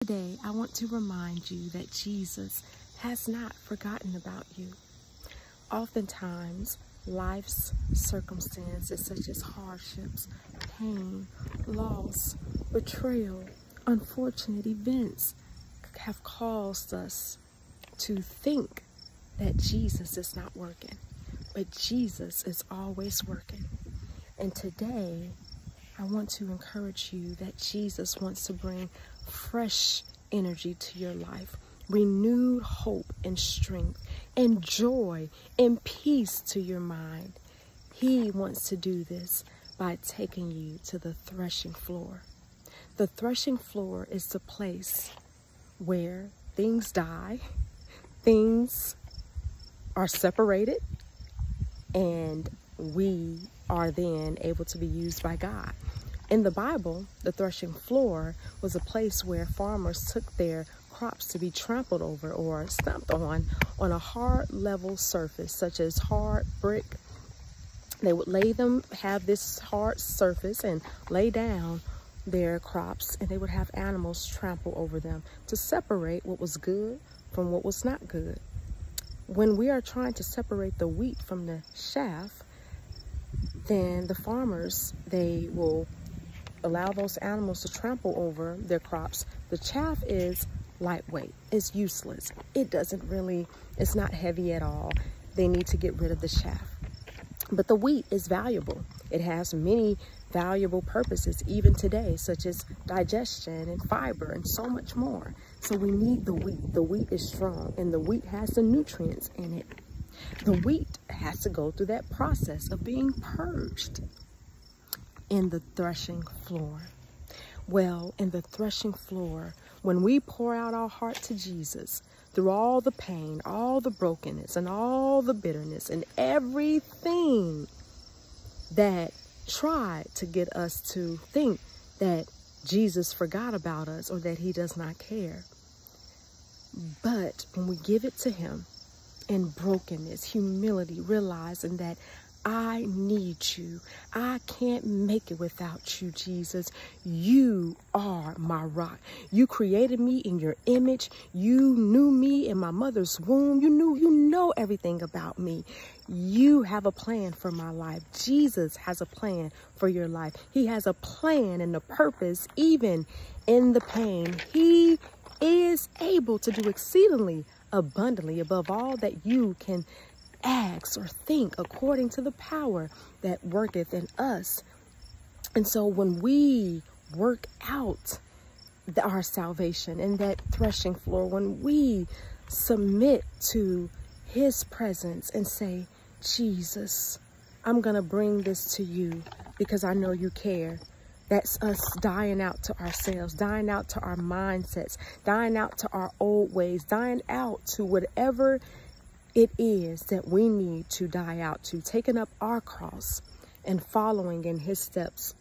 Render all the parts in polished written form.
Today, I want to remind you that Jesus has not forgotten about you. Oftentimes, life's circumstances such as hardships, pain, loss, betrayal, unfortunate events have caused us to think that Jesus is not working, but Jesus is always working. And today, I want to encourage you that Jesus wants to bring fresh energy to your life, renewed hope and strength, and joy and peace to your mind. He wants to do this by taking you to the threshing floor. The threshing floor is the place where things die, things are separated, and we are then able to be used by God. In the Bible, the threshing floor was a place where farmers took their crops to be trampled over or stomped on a hard level surface, such as hard brick. They would have this hard surface and lay down their crops, and they would have animals trample over them to separate what was good from what was not good. When we are trying to separate the wheat from the chaff, then the farmers, they will allow those animals to trample over their crops. The chaff is lightweight, it's useless. It's not heavy at all. They need to get rid of the chaff. But the wheat is valuable. It has many valuable purposes even today, such as digestion and fiber and so much more. So we need the wheat. The wheat is strong, and the wheat has the nutrients in it. The wheat has to go through that process of being purged in the threshing floor. Well, in the threshing floor, when we pour out our heart to Jesus, through all the pain, all the brokenness, and all the bitterness, and everything that tried to get us to think that Jesus forgot about us or that he does not care. But when we give it to him in brokenness, humility, realizing that I need you. I can't make it without you, Jesus. You are my rock. You created me in your image. You knew me in my mother's womb. You know everything about me. You have a plan for my life. Jesus has a plan for your life. He has a plan and a purpose, even in the pain. He is able to do exceedingly abundantly above all that you can ask or think, according to the power that worketh in us. And so when we work out our salvation in that threshing floor, when we submit to his presence and say, Jesus, I'm gonna bring this to you because I know you care. That's us dying out to ourselves, dying out to our mindsets, dying out to our old ways, dying out to whatever it is that we need to die out to, taking up our cross and following in his steps.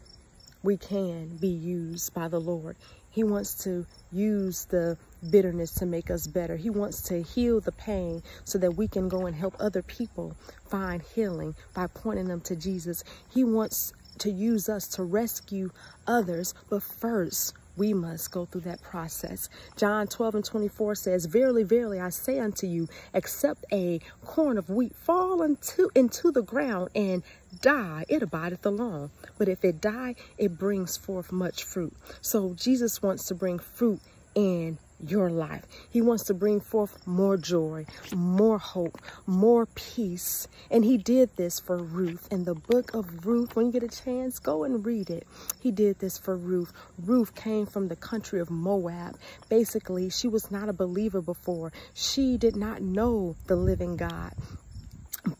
We can be used by the Lord. He wants to use the bitterness to make us better. He wants to heal the pain so that we can go and help other people find healing by pointing them to Jesus. He wants to use us to rescue others, but first we must go through that process. John 12:24 says, Verily, verily, I say unto you, except a corn of wheat fall into the ground and die, it abideth alone. But if it die, it brings forth much fruit. So Jesus wants to bring fruit in your life. He wants to bring forth more joy, more hope, more peace. And he did this for Ruth. In the book of Ruth, when you get a chance, go and read it. He did this for Ruth. Ruth came from the country of Moab. Basically, she was not a believer before. She did not know the living God.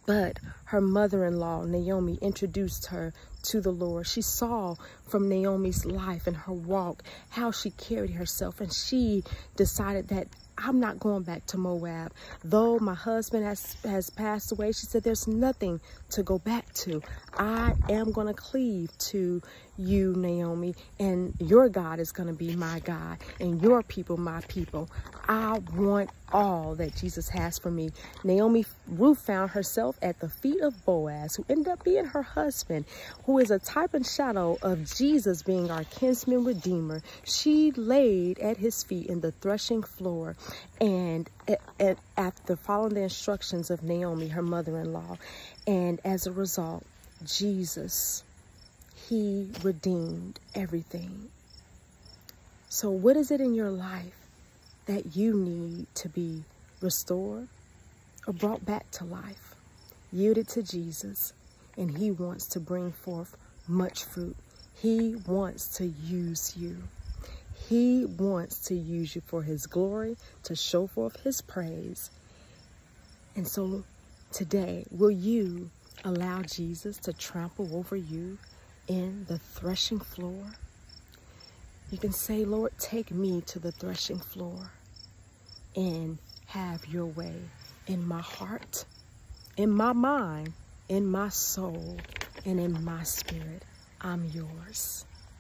But her mother-in-law, Naomi, introduced her to the Lord. She saw from Naomi's life and her walk how she carried herself, and she decided that I'm not going back to Moab. Though my husband has passed away, she said, there's nothing to go back to. I am going to cleave to you, Naomi, and your God is going to be my God, and your people, my people. I want all that Jesus has for me. Ruth found herself at the feet of Boaz, who ended up being her husband, who is a type and shadow of Jesus being our kinsman redeemer. She laid at his feet in the threshing floor, and after following the instructions of Naomi, her mother-in-law, and as a result, Jesus, he redeemed everything. So what is it in your life that you need to be restored or brought back to life? Yield it to Jesus, and he wants to bring forth much fruit. He wants to use you. He wants to use you for his glory, to show forth his praise. And so today, will you allow Jesus to trample over you in the threshing floor? You can say, Lord, take me to the threshing floor and have your way in my heart, in my mind, in my soul, and in my spirit. I'm yours.